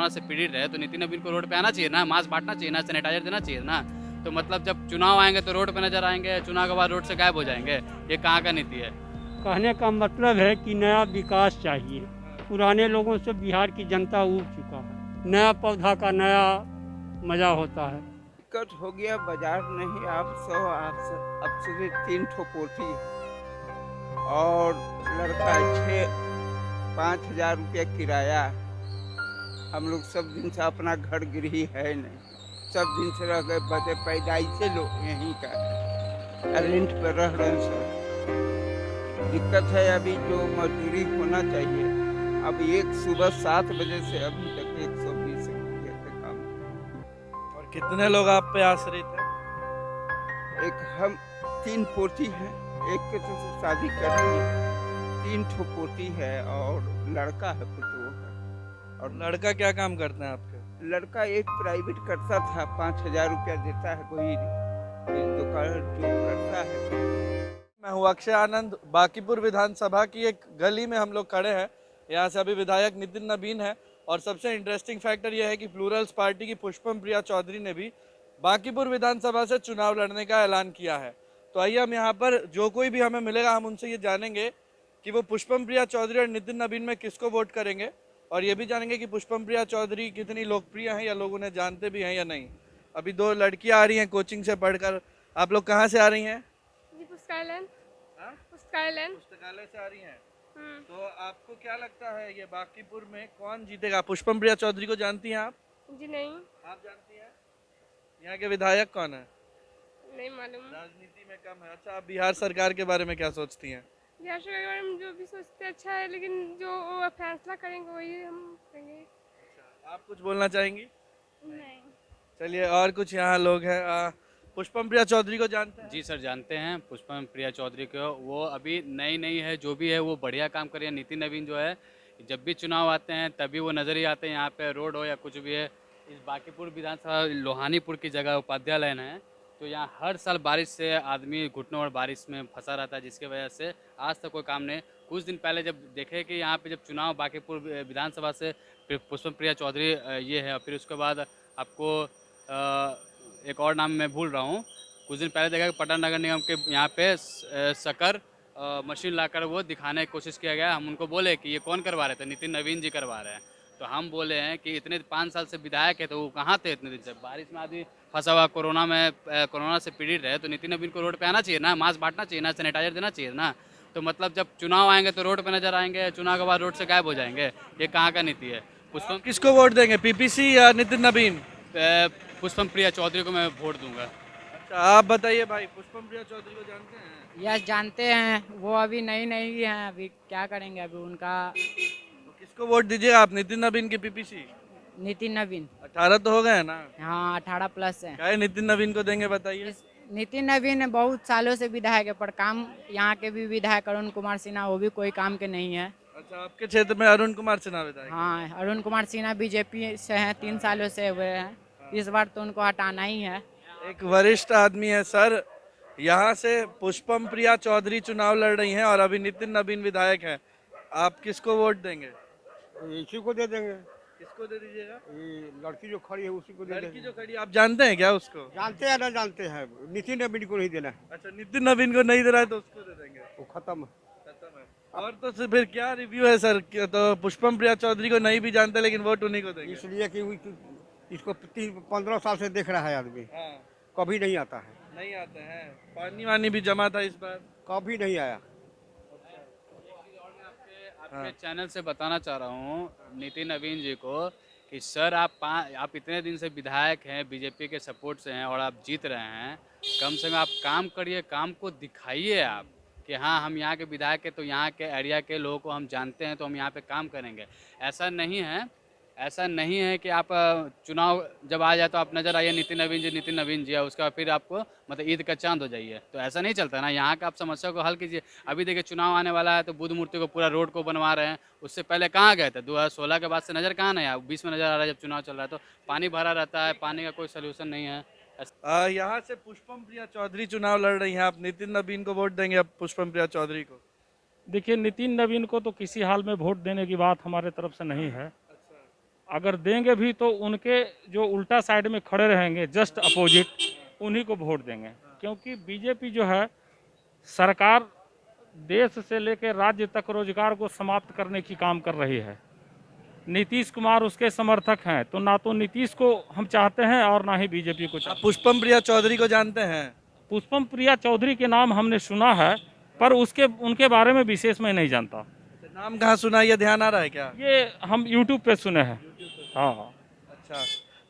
Corona से पीड़ित रहे तो नितिन नवीन को रोड पे आना चाहिए ना, मास्क बांटना चाहिए ना, सैनिटाइजर देना चाहिए ना। तो मतलब जब चुनाव आएंगे तो रोड पे नजर आएंगे, चुनाव के बाद रोड से गायब हो जाएंगे, ये कहाँ का नीति है? कहने का मतलब है कि नया विकास चाहिए। पुराने लोगों से बिहार की जनता ऊब चुका है। नया पौधा का नया मजा होता है। दिक्कत हो गया, बाजार नहीं अब से 3 ठो कोठी और लड़का 5,000 रुपया किराया। हम लोग सब दिन से अपना घर गृही है नहीं, सब दिन से रह गए, बदे पैदाइश से लोग यहीं का रेंट पर रह रहे हैं सब। दिक्कत है अभी जो मजदूरी होना चाहिए, अब सुबह 7 बजे से अभी तक 120 रुपये पे काम। और कितने लोग आप पे आश्रित हैं? एक हम 3 पोती हैं, एक के तो शादी कर दी, 3 ठो पोती है और लड़का है पुतोह है। और लड़का क्या काम करते हैं आपके? लड़का एक प्राइवेट करता था, 5,000 रुपया देता है, कोई दुकान जो करता है। मैं हूँ अक्षय आनंद। बांकीपुर विधानसभा की एक गली में हम लोग खड़े हैं। यहाँ से अभी विधायक नितिन नवीन है और सबसे इंटरेस्टिंग फैक्टर यह है कि प्लूरल्स पार्टी की पुष्पम प्रिया चौधरी ने भी बांकीपुर विधानसभा से चुनाव लड़ने का ऐलान किया है। तो आइए हम यहाँ पर जो कोई भी हमें मिलेगा हम उनसे ये जानेंगे कि वो पुष्पम प्रिया चौधरी और नितिन नवीन में किसको वोट करेंगे, और ये भी जानेंगे कि पुष्पम प्रिया चौधरी कितनी लोकप्रिय हैं या लोग उन्हें जानते भी हैं या नहीं। अभी 2 लड़कियाँ आ रही हैं कोचिंग से पढ़कर। आप लोग कहाँ से आ रही हैं? जी पुस्तकालय पुस्तकालय से आ रही हैं। तो आपको क्या लगता है ये बांकीपुर में कौन जीतेगा? पुष्पम प्रिया चौधरी को जानती हैं आप? जी नहीं, आप जानती हैं? यहाँ के विधायक कौन है? नहीं मालूम। राजनीति में कम है। अच्छा, आप बिहार सरकार के बारे में क्या सोचती हैं? बिहार सरकार के बारे में जो भी सोचते अच्छा है, लेकिन जो वो फैसला करेंगे वही हम करेंगे। अच्छा, आप कुछ बोलना चाहेंगी? नहीं। चलिए, और कुछ यहाँ लोग हैं। पुष्पम प्रिया चौधरी को जानते हैं? जी सर, जानते हैं पुष्पम प्रिया चौधरी को। वो अभी नई है, जो भी है वो बढ़िया काम कर रही है। नितिन नवीन जो है, जब भी चुनाव आते हैं तभी वो नज़र ही आते हैं। यहाँ पे रोड हो या कुछ भी है, इस बांकीपुर विधानसभा लोहानीपुर की जगह उपाध्याय लाइन है, तो यहाँ हर साल बारिश से आदमी घुटनों और बारिश में फंसा रहता है, जिसकी वजह से आज तक कोई काम नहीं। कुछ दिन पहले जब देखे कि यहाँ पे जब चुनाव बांकीपुर विधानसभा से पुष्पम प्रिया चौधरी ये है, फिर उसके बाद आपको एक और नाम मैं भूल रहा हूँ, कुछ दिन पहले देखा कि पटना नगर निगम के यहाँ पे शक्कर मशीन लाकर वो दिखाने की कोशिश किया गया। हम उनको बोले कि ये कौन करवा रहे थे, नितिन नवीन जी करवा रहे हैं। तो हम बोले हैं कि इतने 5 साल से विधायक है तो वो कहाँ थे इतने दिन से? बारिश में आदमी फंसा हुआ, कोरोना से पीड़ित रहे तो नितिन नवीन को रोड पे आना चाहिए ना, मास्क बांटना चाहिए ना, सैनिटाइजर देना चाहिए ना। तो मतलब जब चुनाव आएंगे तो रोड पे नजर आएंगे, चुनाव के बाद रोड से गायब हो जाएंगे, ये कहाँ का नीति है? पुष्पम किसको वोट देंगे, पीपीसी या नितिन नवीन? पुष्पम प्रिया चौधरी को मैं वोट दूंगा। अच्छा, आप बताइए भाई, पुष्पम प्रिया चौधरी को जानते हैं? यस, जानते हैं। वो अभी नई हैं, अभी क्या करेंगे अभी उनका। तो किसको वोट दीजिएगा आप, नितिन नवीन की पीपीसी? नितिन नवीन। 18 तो हो गए ना? हाँ, 18+ है। क्या है नितिन नवीन को देंगे बताइए? नितिन नवीन बहुत सालों से विधायक है, पर काम यहाँ के भी विधायक अरुण कुमार सिन्हा, वो भी कोई काम के नहीं है। अच्छा, आपके क्षेत्र में अरुण कुमार सिन्हा विधायक? हाँ, अरुण कुमार सिन्हा बीजेपी से हैं, 3 सालों से हुए हैं। इस बार तो उनको हटाना ही है। एक वरिष्ठ आदमी है सर, यहाँ से पुष्पम प्रिया चौधरी चुनाव लड़ रही हैं और अभी नितिन नवीन विधायक हैं। आप किसको वोट देंगे? इसी को दे देंगे। किसको दे दीजिएगा? ये लड़की जो खड़ी है उसी को दे लड़की देंगे। जो खड़ी, आप जानते हैं क्या उसको? जानते हैं ना जानते हैं, नितिन नवीन को नहीं देना है, अच्छा, नितिन नवीन को नहीं दे रहा है तो उसको दे देंगे। वो खत्म। खत्म है। और तो फिर क्या रिव्यू है सर? तो पुष्पम प्रिया चौधरी को नहीं भी जानते लेकिन वोट उन्हीं को देंगे? इसलिए कि इसको 15 साल से देख रहा है आदमी, हाँ, कभी नहीं आता है, नहीं आते हैं। पानी वानी भी जमा था इस बार? कभी नहीं आया। आपके चैनल से बताना चाह रहा हूँ नितिन नवीन जी को कि सर आप इतने दिन से विधायक हैं, बीजेपी के सपोर्ट से हैं और आप जीत रहे हैं, कम से कम आप काम करिए, काम को दिखाइए आप कि हाँ हम यहाँ के विधायक हैं तो यहाँ के एरिया के लोगों को हम जानते हैं तो हम यहाँ पे काम करेंगे। ऐसा नहीं है कि आप चुनाव जब आ जाए तो आप नज़र आइए नितिन नवीन जी है, उसका फिर आपको मतलब ईद का चांद हो जाइए, तो ऐसा नहीं चलता ना। यहाँ का आप समस्या को हल कीजिए। अभी देखिए चुनाव आने वाला है तो बुद्ध मूर्ति को पूरा रोड को बनवा रहे हैं, उससे पहले कहाँ गए थे? 2016 के बाद से नज़र कहाँ नहीं आया, 20 में नज़र आ रहा है जब चुनाव चल रहा है तो पानी भरा रहता है, पानी का कोई सोल्यूशन नहीं है। यहाँ से पुष्पम प्रिया चौधरी चुनाव लड़ रही हैं, आप नितिन नवीन को वोट देंगे अब पुष्पम प्रिया चौधरी को? देखिए, नितिन नवीन को तो किसी हाल में वोट देने की बात हमारे तरफ से नहीं है। अगर देंगे भी तो उनके जो उल्टा साइड में खड़े रहेंगे जस्ट अपोजिट, उन्हीं को वोट देंगे। क्योंकि बीजेपी जो है सरकार देश से लेकर राज्य तक रोजगार को समाप्त करने की काम कर रही है। नीतीश कुमार उसके समर्थक हैं, तो ना तो नीतीश को हम चाहते हैं और ना ही बीजेपी को आप चाहते पुष्पम प्रिया चौधरी को जानते हैं? हैं। पुष्पम प्रिया चौधरी के नाम हमने सुना है, पर उनके बारे में विशेष मैं नहीं जानता। नाम कहाँ सुना, ये ध्यान आ रहा है क्या? ये हम यूट्यूब पे सुने हैं। हाँ। अच्छा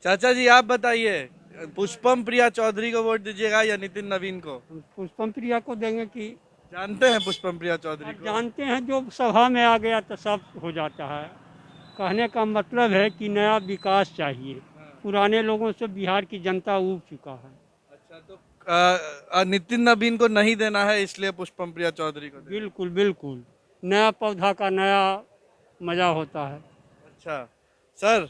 चाचा जी आप बताइए, पुष्पम प्रिया चौधरी को वोट दीजिएगा या नितिन नवीन को? पुष्पम प्रिया को देंगे कि जानते हैं पुष्पम प्रिया चौधरी को? जानते हैं, जो सभा में आ गया तो सब हो जाता है। कहने का मतलब है कि नया विकास चाहिए। पुराने लोगों से बिहार की जनता ऊब चुका है। अच्छा तो नितिन नवीन को नहीं देना है, इसलिए पुष्पम प्रिया चौधरी को देना। बिल्कुल बिल्कुल, नया पौधा का नया मजा होता है। अच्छा सर,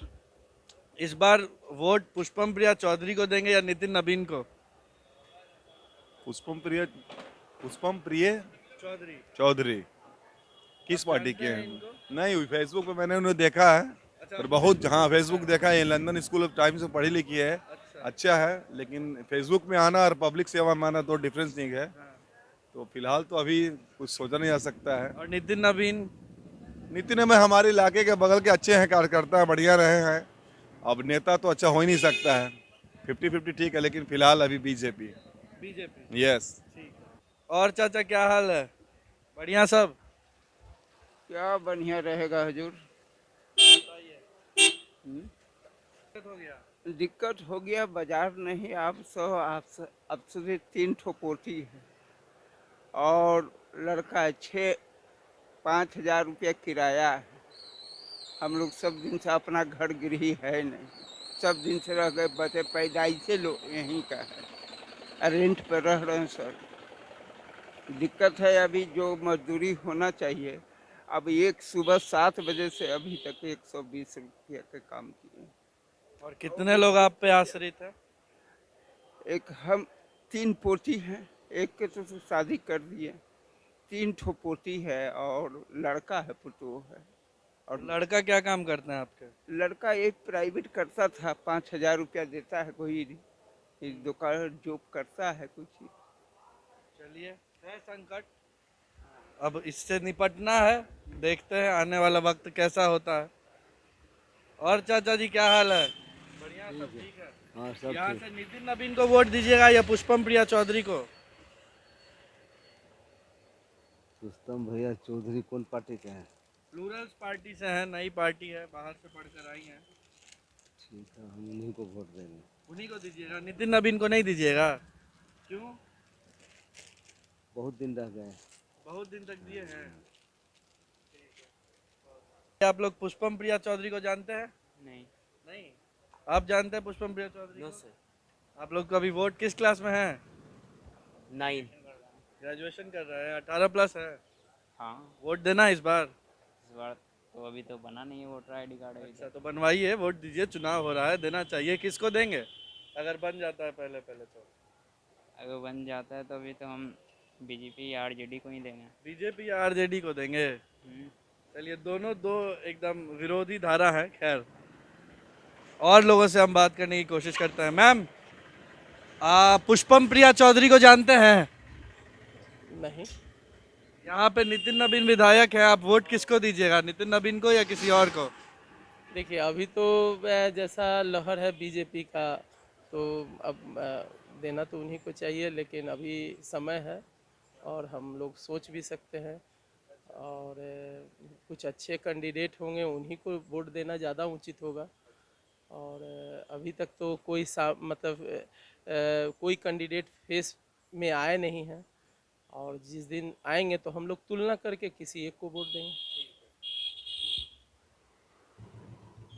इस बार वोट पुष्पम प्रिया चौधरी को देंगे या नितिन नवीन को? पुष्पम प्रिय चौधरी। चौधरी किस पार्टी के हैं? नहीं, फेसबुक पे मैंने उन्हें देखा है। अच्छा, पर बहुत, हाँ फेसबुक देखा है। लंदन स्कूल ऑफ टाइम्स में पढ़ी लिखी है, अच्छा है। लेकिन फेसबुक में आना और पब्लिक सेवा में आना तो डिफरेंस नहीं है। तो फिलहाल तो अभी कुछ सोचा नहीं जा सकता है। और नितिन नवीन? नितिन में हमारे इलाके के बगल के अच्छे हैं, कार्यकर्ता हैं, बढ़िया रहे हैं। अब नेता तो अच्छा हो ही नहीं सकता है। 50-50 ठीक है, लेकिन फिलहाल अभी बीजेपी। यस। और चाचा क्या हाल है? बढ़िया सब? क्या बढ़िया रहेगा हजूर। दिक्कत हो गया, बाजार नहीं। अब सुबह 3 ठो पोती है और लड़का 5,000 रुपया किराया है। हम लोग सब दिन से अपना घर गृही है नहीं, सब दिन से रह गए, बचे पैदाइश से लोग यहीं का है, रेंट पर रह रहे हैं सर। दिक्कत है अभी, जो मजदूरी होना चाहिए। अब एक सुबह 7 बजे से अभी तक 120 रुपया के काम किए। और कितने लोग आप पे आश्रित हैं? एक हम 3 पोती हैं, एक के तो शादी कर दिए, 3 ठो पोती है और लड़का है, पुतो है। और लड़का क्या काम करते हैं आपके? लड़का एक प्राइवेट करता था, 5,000 रुपया देता है, कोई दुकान जॉब करता है कुछ। चलिए, है संकट, अब इससे निपटना है। देखते हैं आने वाला वक्त कैसा होता है। और चाचा जी क्या हाल है? बढ़िया सब ठीक है? हाँ सब यहाँ ठीक। से नितिन नवीन को वोट दीजिएगा या पुष्पम प्रिया चौधरी को? पुष्पम भैया चौधरी कौन पार्टी के हैं? प्लूरल्स पार्टी से है, नई पार्टी है, बाहर से पढ़कर आई है। ठीक है, हम उन्हीं को वोट देंगे। उन्हीं को दीजिएगा, नितिन नवीन को नहीं दीजिएगा? क्यों? बहुत दिन रह गए। बहुत दिन तक दिए हैं। आप लोग पुष्पम प्रिया चौधरी को जानते हैं? नहीं। आप जानते हैं पुष्पम प्रिया चौधरी को? आप लोग को अभी वोट किस क्लास में है? 9। ग्रेजुएशन कर रहे हैं, 18+ है। हाँ, वोट देना है इस बार? इस बार तो अभी तो बना नहीं है वोटर ID कार्ड। अच्छा तो बनवाइए, वोट दीजिए, चुनाव हो रहा है, देना चाहिए। किसको देंगे अगर बन जाता है पहले तो? अगर बन जाता है तो अभी तो हम बीजेपी या RJD को ही देंगे। बीजेपी या RJD को देंगे? चलिए, दोनों दो एकदम विरोधी धारा है। खैर, और लोगों से हम बात करने की कोशिश करते हैं। मैम, पुष्पम प्रिया चौधरी को जानते हैं? नहीं। यहाँ पे नितिन नवीन विधायक है, आप वोट किसको दीजिएगा, नितिन नवीन को या किसी और को? देखिए, अभी तो जैसा लहर है बीजेपी का, तो अब देना तो उन्हीं को चाहिए, लेकिन अभी समय है और हम लोग सोच भी सकते हैं। और कुछ अच्छे कैंडिडेट होंगे, उन्हीं को वोट देना ज़्यादा उचित होगा। और अभी तक तो कोई कोई कैंडिडेट फेस में आए नहीं हैं, और जिस दिन आएंगे तो हम लोग तुलना करके किसी एक को वोट देंगे।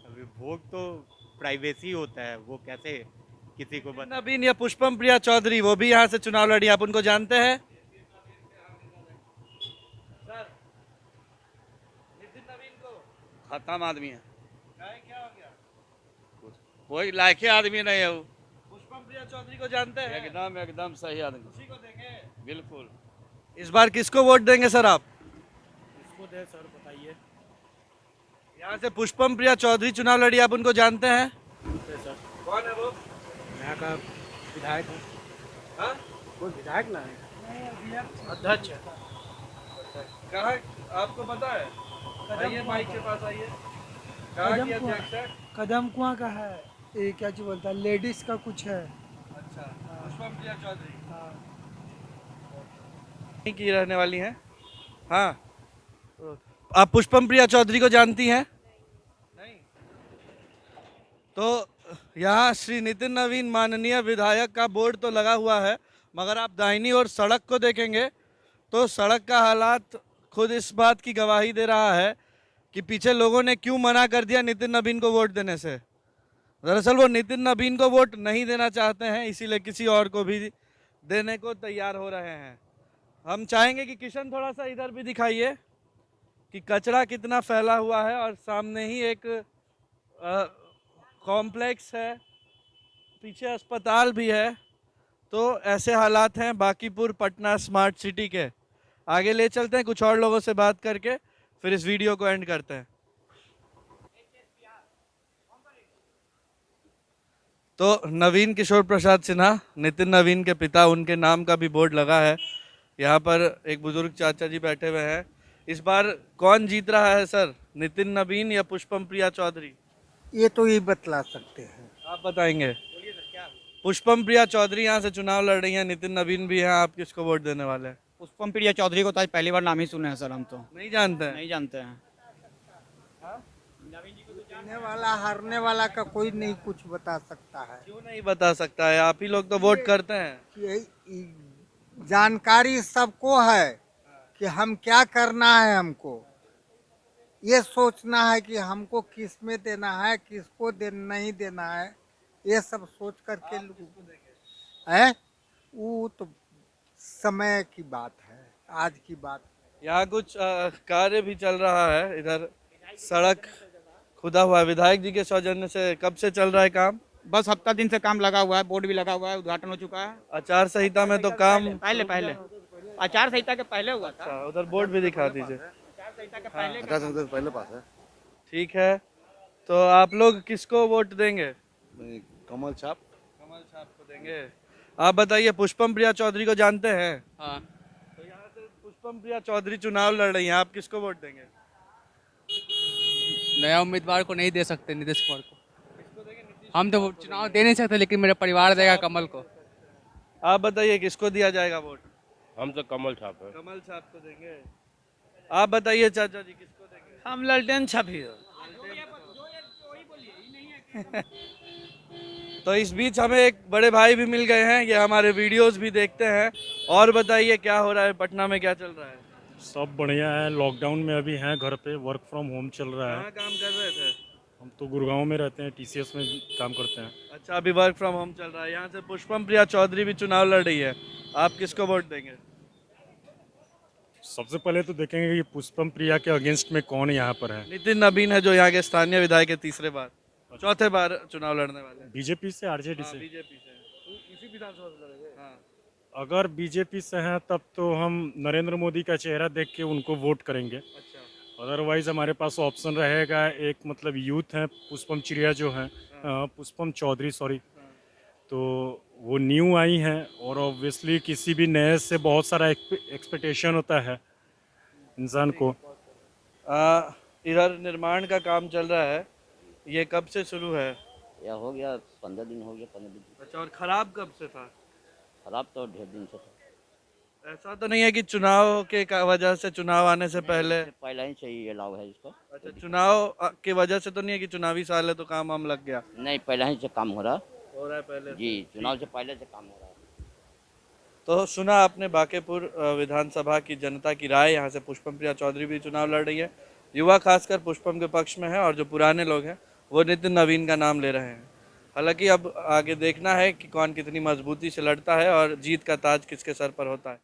अभी वोट तो प्राइवेसी होता है, वो कैसे किसी को बता। नवीन या पुष्पम प्रिया चौधरी, वो भी यहाँ से चुनाव लड़ी, आप उनको जानते हैं? नितिन नवीन को खत्म आदमी है, क्या हो गया? कोई लायके आदमी नहीं है वो। पुष्पम प्रिया चौधरी को जानते हैं? एकदम सही आदमी, उसी को देंगे? बिल्कुल। इस बार किसको वोट देंगे सर आप? किसको दे सर, बताइए। यहाँ से पुष्पम प्रिया चौधरी चुनाव लड़ी, आप उनको जानते हैं? कौन है वो? यहाँ का विधायक है। हाँ? वो विधायक ना है, अध्यक्ष है। कहाँ आपको पता है? आइए माइक के पास आइए। कहाँ की अध्यक्ष है? कदम कुआं का है, ये क्या चीज बोलता है, लेडीज का कुछ है। अच्छा, पुष्पम प्रिया चौधरी हाँ। की रहने वाली हैं? हाँ, आप पुष्पम प्रिया चौधरी को जानती हैं? नहीं। तो यहाँ श्री नितिन नवीन माननीय विधायक का बोर्ड तो लगा हुआ है, मगर आप दाहिनी ओर सड़क को देखेंगे तो सड़क का हालात खुद इस बात की गवाही दे रहा है कि पीछे लोगों ने क्यों मना कर दिया नितिन नवीन को वोट देने से। दरअसल वो नितिन नवीन को वोट नहीं देना चाहते हैं, इसीलिए किसी और को भी देने को तैयार हो रहे हैं। हम चाहेंगे कि किशन थोड़ा सा इधर भी दिखाइए कि कचरा कितना फैला हुआ है, और सामने ही एक कॉम्प्लेक्स है, पीछे अस्पताल भी है। तो ऐसे हालात हैं बांकीपुर पटना स्मार्ट सिटी के। आगे ले चलते हैं, कुछ और लोगों से बात करके फिर इस वीडियो को एंड करते हैं। तो नवीन किशोर प्रसाद सिन्हा, नितिन नवीन के पिता, उनके नाम का भी बोर्ड लगा है। यहाँ पर एक बुजुर्ग चाचा जी बैठे हुए हैं। इस बार कौन जीत रहा है सर, नितिन नवीन या पुष्पम प्रिया चौधरी? ये तो ये बतला सकते हैं। आप बताएंगे? पुष्पम प्रिया चौधरी यहाँ से चुनाव लड़ रही हैं, नितिन नवीन भी हैं, आप किसको वोट देने वाले हैं? पुष्पम प्रिया चौधरी को तो आज पहली बार नाम ही सुने हैं सर, हम तो नहीं जानते हैं। नहीं जानते हैं। जीतने वाला हारने वाला का कोई नहीं कुछ बता सकता है। क्यों नहीं बता सकता है? आप ही लोग तो वोट करते हैं। ये जानकारी सबको है कि हम क्या करना है, हमको ये सोचना है कि हमको किस में देना है, किसको नहीं देना है, ये सब सोच करके है। वो तो समय की बात है, आज की बात। यहाँ कुछ कार्य भी चल रहा है, इधर सड़क खुदा हुआ है। विधायक जी के सौजन्य से कब से चल रहा है काम? बस हफ्ता दिन से काम लगा हुआ है, बोर्ड भी लगा हुआ है, उद्घाटन हो चुका है। आचार संहिता में तो काम पहले आचार संहिता के पहले हुआ था। अच्छा, उधर बोर्ड भी दिखा दीजिए। आचार संहिता के पहले पहले पास है। ठीक है, तो आप लोग किसको वोट देंगे? कमल छाप। कमल छाप को देंगे। आप बताइए, पुष्पम प्रिया चौधरी को जानते हैं? हाँ। तो यहाँ से पुष्पम प्रिया चौधरी चुनाव लड़ रही हैं, आप किसको वोट देंगे? नया उम्मीदवार को नहीं दे सकते, नीतीश कुमार को। हम तो चुनाव दे नहीं सकते, लेकिन मेरा परिवार देगा कमल को। आप बताइए किसको दिया जाएगा वोट? हम तो कमल छाप है। कमल छाप को देंगे। आप बताइए चाचा जी, किसको देंगे? हम ललटेन छापी। तो इस बीच हमें एक बड़े भाई भी मिल गए हैं, ये हमारे वीडियोस भी देखते हैं। और बताइए क्या हो रहा है पटना में, क्या चल रहा है? सब बढ़िया है, लॉकडाउन में अभी हैं घर पे, वर्क फ्रॉम होम चल रहा है। कहाँ काम कर रहे थे? हम तो गुड़गांव में रहते हैं, टीसीएस में काम करते हैं। अच्छा, अभी वर्क फ्रॉम होम चल रहा है। यहाँ से पुष्पम प्रिया चौधरी भी चुनाव लड़ रही है, आप किसको वोट देंगे? सबसे पहले तो देखेंगे कि पुष्पम प्रिया के अगेंस्ट में कौन यहाँ पर है। नितिन नवीन है, जो यहाँ के स्थानीय विधायक है, तीसरे बार चौथे बार चुनाव लड़ने वाले हैं। बीजेपी से, आरजेडी से? बीजेपी से। इसी विधानसभा से लड़ेंगे। हाँ। अगर बीजेपी से हैं तब तो हम नरेंद्र मोदी का चेहरा देख के उनको वोट करेंगे। अच्छा। अदरवाइज हमारे पास ऑप्शन रहेगा, एक मतलब यूथ है पुष्पम चिड़िया जो है, पुष्पम चौधरी सॉरी, तो वो न्यू आई हैं और ऑब्वियसली किसी भी नए से बहुत सारा एक्सपेक्टेशन होता है इंसान को। इधर निर्माण का काम चल रहा है, ये कब से शुरू है? या हो गया 15 दिन हो गया, 15 दिन। अच्छा, और खराब कब से था? खराब तो ढेर दिन से था। ऐसा तो नहीं है कि चुनाव के वजह से, चुनाव आने से पहले ही चाहिए अलाउ है इसको? अच्छा, चुनाव की वजह से तो नहीं है कि चुनावी साल है तो काम हम लग गया? नहीं, पहले ही से काम हो रहा है पहले जी, चुनाव से पहले से काम हो रहा है। तो सुना आपने बांकीपुर विधानसभा की जनता की राय। यहाँ से पुष्पम प्रिया चौधरी भी चुनाव लड़ रही है, युवा खासकर पुष्पम के पक्ष में है, और जो पुराने लोग हैं वो नितिन नवीन का नाम ले रहे हैं। हालांकि अब आगे देखना है कि कौन कितनी मजबूती से लड़ता है और जीत का ताज किसके सर पर होता है।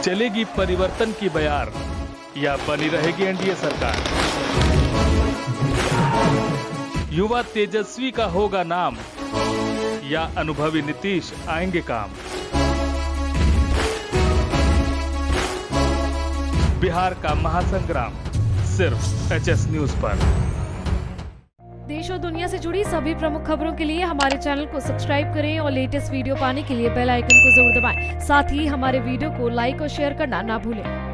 चलेगी परिवर्तन की बयार या बनी रहेगी एनडीए सरकार? युवा तेजस्वी का होगा नाम या अनुभवी नीतीश आएंगे काम? बिहार का महासंग्राम सिर्फ एचएस न्यूज पर। देश और दुनिया से जुड़ी सभी प्रमुख खबरों के लिए हमारे चैनल को सब्सक्राइब करें और लेटेस्ट वीडियो पाने के लिए बेल आइकन को जरूर दबाएं। साथ ही हमारे वीडियो को लाइक और शेयर करना ना भूलें।